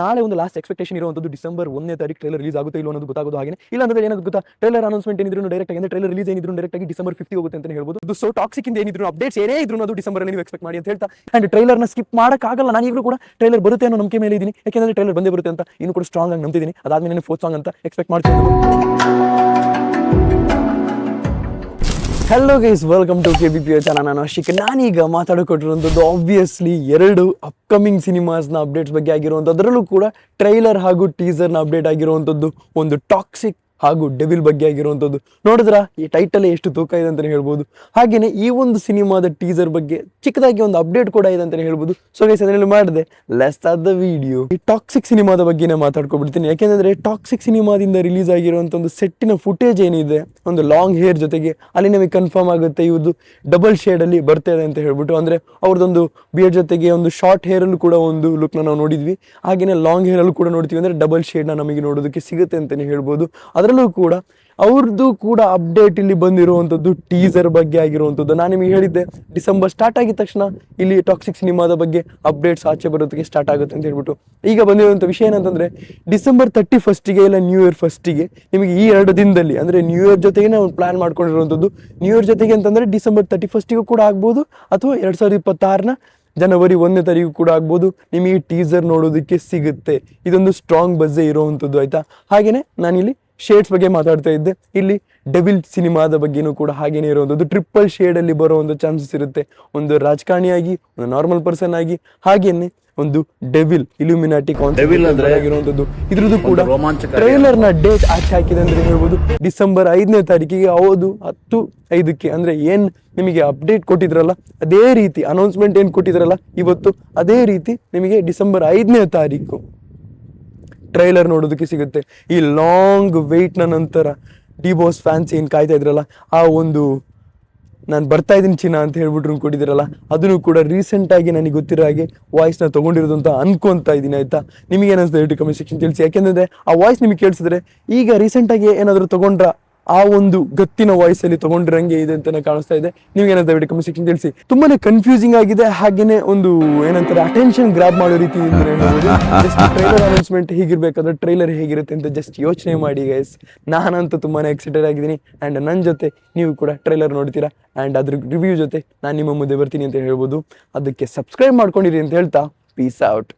ನಾಳೆ ಒಂದು last expectation ಇರುವಂತದ್ದು ಡಿಸೆಂಬರ್ 1ನೇ ತಾರೀಕು ಟ್ರೈಲರ್ ರಿಲೀಸ್ ಆಗುತ್ತೆ ಇಲ್ಲ ಅನ್ನೋದು ಗೊತ್ತಾಗೋದು ಹಾಗೆ ಇಲ್ಲ ಅಂದ್ರೆ ಏನಾಗುತ್ತೆ ಗೊತ್ತಾ, ಟ್ರೈಲರ್ ಅನೌನ್ಸ್ಮೆಂಟ್ ಏನಿದ್ರು ಡೈರೆಕ್ಟ್ ಆಗಿ ಟ್ರೈಲರ್ ರಿಲೀಸ್ ಏನಿದ್ರು ಡೈರೆಕ್ಟ್ ಆಗಿ ಡಿಸೆಂಬರ್ 50 ಹೋಗುತ್ತೆ ಅಂತ ಹೇಳ್ಬೋದು. ಸೊ ಟಾಕ್ಸಿಕ್ ಇಂದ ಏನಿದ್ರು ಅಪ್ಡೇಟ್ಸ್ ಏನೇ ಇದ್ರು ಅದು ಡಿಸೆಂಬರ್ ಅಲ್ಲಿ ನೀವು ಎಕ್ಸ್ಪೆಕ್ಟ್ ಮಾಡಿ ಅಂತ ಹೇಳ್ತಾ, ಅಂಡ್ ಟ್ರೈಲರ್ ನ ಸ್ಕಿಪ್ ಮಾಡಕ್ಕಾಗಲ್ಲ. ನಾನು ಈಗಲೂ ಕೂಡ ಟ್ರೈಲರ್ ಬರುತ್ತೆ ಅನ್ನೋ ನಂಬಿಕೆ ಮೇಲೆ ಇದ್ದೀನಿ, ಯಾಕೆಂದ್ರೆ ಟ್ರೈಲರ್ ಬಂದೇ ಬರುತ್ತೆ ಅಂತ ಇನ್ನು ಕೂಡ ಸ್ಟ್ರಾಂಗ್ ಆಗಿ ನಂಬ್ತಿದ್ದೀನಿ. ಅದಾದ್ಮೇಲೆ ಫೋರ್ತ್ ಸಾಂಗ್ ಅಂತ ಎಕ್ಸ್ಪೆಕ್ಟ್ ಮಾಡ್ತೀನಿ. Hello guys, welcome to KBPO channel. ನಾನು ಅಶಿಕ್. ನಾನೀಗ ಮಾತಾಡಿಕೊಟ್ಟಿರುವಂಥದ್ದು ಆಬ್ವಿಯಸ್ಲಿ 2 ಅಪ್ಕಮಿಂಗ್ ಸಿನಿಮಾಸ್ನ ಅಪ್ಡೇಟ್ಸ್ ಬಗ್ಗೆ ಆಗಿರುವಂಥದ್ದು, ಅದರಲ್ಲೂ ಕೂಡ ಟ್ರೈಲರ್ ಹಾಗೂ ಟೀಸರ್ನ ಅಪ್ಡೇಟ್ ಆಗಿರುವಂಥದ್ದು, ಒಂದು ಟಾಕ್ಸಿಕ್ ಹಾಗೂ ಡೆವಿಲ್ ಬಗ್ಗೆ ಆಗಿರುವಂಥದ್ದು. ನೋಡಿದ್ರ ಈ ಟೈಟಲ್ ಎಷ್ಟು ತೂಕ ಇದೆ ಅಂತಲೇ ಹೇಳ್ಬೋದು. ಹಾಗೇನೆ ಈ ಒಂದು ಸಿನಿಮಾದ ಟೀಸರ್ ಬಗ್ಗೆ ಚಿಕ್ಕದಾಗಿ ಒಂದು ಅಪ್ಡೇಟ್ ಕೂಡ ಇದೆ ಅಂತಲೇ ಹೇಳ್ಬೋದು. ಸೊ ಗೈಸ್, ಅದನ್ನೆಲ್ಲ ಮಾಡಿದೆ, ಲೆಟ್ಸ್ ಸ್ಟಾರ್ಟ್ ದ ವಿಡಿಯೋ. ಈ ಟಾಕ್ಸಿಕ್ ಸಿನಿಮಾದ ಬಗ್ಗೆನೇ ಮಾತಾಡ್ಕೊಬಿಡ್ತೀನಿ, ಯಾಕೆಂದ್ರೆ ಟಾಕ್ಸಿಕ್ ಸಿನಿಮಾದಿಂದ ರಿಲೀಸ್ ಆಗಿರುವಂಥ ಒಂದು ಸೆಟ್ಟಿನ ಫುಟೇಜ್ ಏನಿದೆ, ಒಂದು ಲಾಂಗ್ ಹೇರ್ ಜೊತೆಗೆ ಅಲ್ಲಿ ನಮಗೆ ಕನ್ಫರ್ಮ್ ಆಗುತ್ತೆ ಇವ್ರದ್ದು ಡಬಲ್ ಶೇಡ್ ಅಲ್ಲಿ ಬರ್ತಾ ಇದೆ ಅಂತ ಹೇಳ್ಬಿಟ್ಟು. ಅಂದ್ರೆ ಅವ್ರದ್ದೊಂದು ಬಿಯರ್ಡ್ ಜೊತೆಗೆ ಒಂದು ಶಾರ್ಟ್ ಹೇರ್ ಅಲ್ಲೂ ಕೂಡ ಒಂದು ಲುಕ್ ನಾವು ನೋಡಿದ್ವಿ, ಹಾಗೇನೆ ಲಾಂಗ್ ಹೇರ್ ಅಲ್ಲೂ ಕೂಡ ನೋಡ್ತೀವಿ. ಅಂದ್ರೆ ಡಬಲ್ ಶೇಡ್ ನ ನಮಗೆ ನೋಡೋದಕ್ಕೆ ಸಿಗುತ್ತೆ ಅಂತಾನೆ ಹೇಳ್ಬೋದು. ಅದರಲ್ಲೂ ಕೂಡ ಅವ್ರದ್ದು ಕೂಡ ಅಪ್ಡೇಟ್ ಇಲ್ಲಿ ಬಂದಿರುವಂಥದ್ದು ಟೀಸರ್ ಬಗ್ಗೆ ಆಗಿರುವಂಥದ್ದು. ನಾನು ನಿಮಗೆ ಹೇಳಿದ್ದೆ, ಡಿಸೆಂಬರ್ ಸ್ಟಾರ್ಟ್ ಆಗಿದ ತಕ್ಷಣ ಇಲ್ಲಿ ಟಾಕ್ಸಿಕ್ ಸಿನಿಮಾದ ಬಗ್ಗೆ ಅಪ್ಡೇಟ್ಸ್ ಆಚೆ ಬರೋದಕ್ಕೆ ಸ್ಟಾರ್ಟ್ ಆಗುತ್ತೆ ಅಂತ ಹೇಳ್ಬಿಟ್ಟು. ಈಗ ಬಂದಿರುವಂಥ ವಿಷಯ ಏನಂತಂದ್ರೆ, ಡಿಸೆಂಬರ್ 31ಗೆ ಇಲ್ಲ ನ್ಯೂ ಇಯರ್ ಫಸ್ಟಿಗೆ ನಿಮಗೆ ಈ 2 ದಿನದಲ್ಲಿ, ಅಂದ್ರೆ ನ್ಯೂ ಇಯರ್ ಜೊತೆಗೆ ನಾವು ಪ್ಲಾನ್ ಮಾಡ್ಕೊಂಡಿರುವಂಥದ್ದು. ನ್ಯೂ ಇಯರ್ ಜೊತೆಗೆ ಅಂತಂದ್ರೆ ಡಿಸೆಂಬರ್ 31ಗೂ ಕೂಡ ಆಗ್ಬೋದು, ಅಥವಾ 2026ನ ಜನವರಿ 1ನೇ ತಾರೀಕು ಕೂಡ ಆಗ್ಬೋದು. ನಿಮಗೆ ಟೀಸರ್ ನೋಡೋದಕ್ಕೆ ಸಿಗುತ್ತೆ. ಇದೊಂದು ಸ್ಟ್ರಾಂಗ್ ಬಜ್ಜೆ ಇರುವಂಥದ್ದು, ಆಯ್ತಾ. ಹಾಗೇನೆ ನಾನಿಲ್ಲಿ ಶೇಡ್ಸ್ ಬಗ್ಗೆ ಮಾತಾಡ್ತಾ ಇದ್ದೆ, ಇಲ್ಲಿ ಡೆವಿಲ್ ಸಿನಿಮಾದ ಬಗ್ಗೆನೂ ಕೂಡ ಹಾಗೇನೆ ಇರುವಂಥದ್ದು. ಟ್ರಿಪಲ್ ಶೇಡ್ ಅಲ್ಲಿ ಬರೋ ಒಂದು ಚಾನ್ಸಸ್ ಇರುತ್ತೆ, ಒಂದು ರಾಜಕಾರಣಿಯಾಗಿ, ಒಂದು ನಾರ್ಮಲ್ ಪರ್ಸನ್ ಆಗಿ, ಹಾಗೇನೆ ಒಂದು ಡೆವಿಲ್ ಇಲ್ಯುಮಿನಾಟಿ ಕಾನ್ಸೆಪ್ಟ್ ಆಗಿರುವಂಥದ್ದು. ಇದ್ರದ್ದು ಕೂಡ ಟ್ರೈಲರ್ ನ ಡೇಟ್ ಆಚೆ ಹಾಕಿದೆ ಅಂದ್ರೆ ಹೇಳ್ಬೋದು, ಡಿಸೆಂಬರ್ 5ನೇ ತಾರೀಕಿಗೆ. ಹೌದು, 10/5ಕ್ಕೆ. ಅಂದ್ರೆ ಏನ್ ನಿಮಗೆ ಅಪ್ಡೇಟ್ ಕೊಟ್ಟಿದ್ರಲ್ಲ, ಅದೇ ರೀತಿ ಅನೌನ್ಸ್ಮೆಂಟ್ ಏನ್ ಕೊಟ್ಟಿದ್ರಲ್ಲ ಇವತ್ತು, ಅದೇ ರೀತಿ ನಿಮಗೆ ಡಿಸೆಂಬರ್ 5ನೇ ತಾರೀಕು ಟ್ರೈಲರ್ ನೋಡೋದಕ್ಕೆ ಸಿಗುತ್ತೆ. ಈ ಲಾಂಗ್ ವೆಯ್ಟ್ ನ ನಂತರ ಡಿ ಬಾಸ್ ಫ್ಯಾನ್ಸ್ ಏನ್ ಕಾಯ್ತಾ ಇದ್ರಲ್ಲ, ಆ ಒಂದು ನಾನು ಬರ್ತಾ ಇದ್ದೀನಿ ಚಿನ್ನ ಅಂತ ಹೇಳ್ಬಿಟ್ರು ಕೊಟ್ಟಿದ್ದೀರಲ್ಲ, ಅದನ್ನು ಕೂಡ ರೀಸೆಂಟ್ ಆಗಿ ನನಗೆ ಗೊತ್ತಿರೋ ಹಾಗೆ ವಾಯ್ಸ್ ನ ತಗೊಂಡಿರೋದು ಅಂತ ಅನ್ಕೊಂತಾ ಇದ್ದೀನಿ, ಆಯ್ತಾ. ನಿಮಗೆ ಏನಿಸ್ತದೆ ಕಮೆಂಟ್ ಸೆಕ್ಷನ್ ತಿಳಿಸಿ, ಯಾಕೆಂದ್ರೆ ಆ ವಾಯ್ಸ್ ನಿಮಗೆ ಕೇಳಿಸಿದ್ರೆ ಈಗ ರೀಸೆಂಟ್ ಆಗಿ ಏನಾದ್ರು ತಗೊಂಡ್ರ ಆ ಒಂದು ಗತ್ತಿನ ವಾಯ್ಸ್ ಅಲ್ಲಿ ತಗೊಂಡ್ರಂಗೆ ಇದೆ ಅಂತ ಕಾಣಿಸ್ತಾ ಇದೆ. ನಿಮ್ಗೆ ಏನಾದ್ರು ಕಮೆಂಟ್ ಸೆಕ್ಷನ್ ತಿಳಿಸಿ. ತುಂಬಾನೇ ಕನ್ಫ್ಯೂಸಿಂಗ್ ಆಗಿದೆ, ಹಾಗೇನೆ ಒಂದು ಏನಂತಾರೆ ಅಟೆನ್ಷನ್ ಗ್ರಾಬ್ ಮಾಡೋ ರೀತಿ ಟ್ರೈಲರ್ ಅನೌನ್ಸ್ಮೆಂಟ್ ಹೀಗಿರ್ಬೇಕಾದ್ರೆ ಟ್ರೈಲರ್ ಹೇಗಿರುತ್ತೆ ಅಂತ ಜಸ್ಟ್ ಯೋಚನೆ ಮಾಡಿ ಗೈಸ್. ನಾನಂತೂ ತುಂಬಾನೇ ಎಕ್ಸೈಟೆಡ್ ಆಗಿದ್ದೀನಿ, ಅಂಡ್ ನನ್ನ ಜೊತೆ ನೀವು ಕೂಡ ಟ್ರೈಲರ್ ನೋಡ್ತೀರಾ, ಅಂಡ್ ಅದ್ರ ರಿವ್ಯೂ ಜೊತೆ ನಾನು ನಿಮ್ಮ ಮುಂದೆ ಬರ್ತೀನಿ ಅಂತ ಹೇಳ್ಬೋದು. ಅದಕ್ಕೆ ಸಬ್ಸ್ಕ್ರೈಬ್ ಮಾಡ್ಕೊಂಡಿರಿ ಅಂತ ಹೇಳ್ತಾ, ಪೀಸ್ ಔಟ್.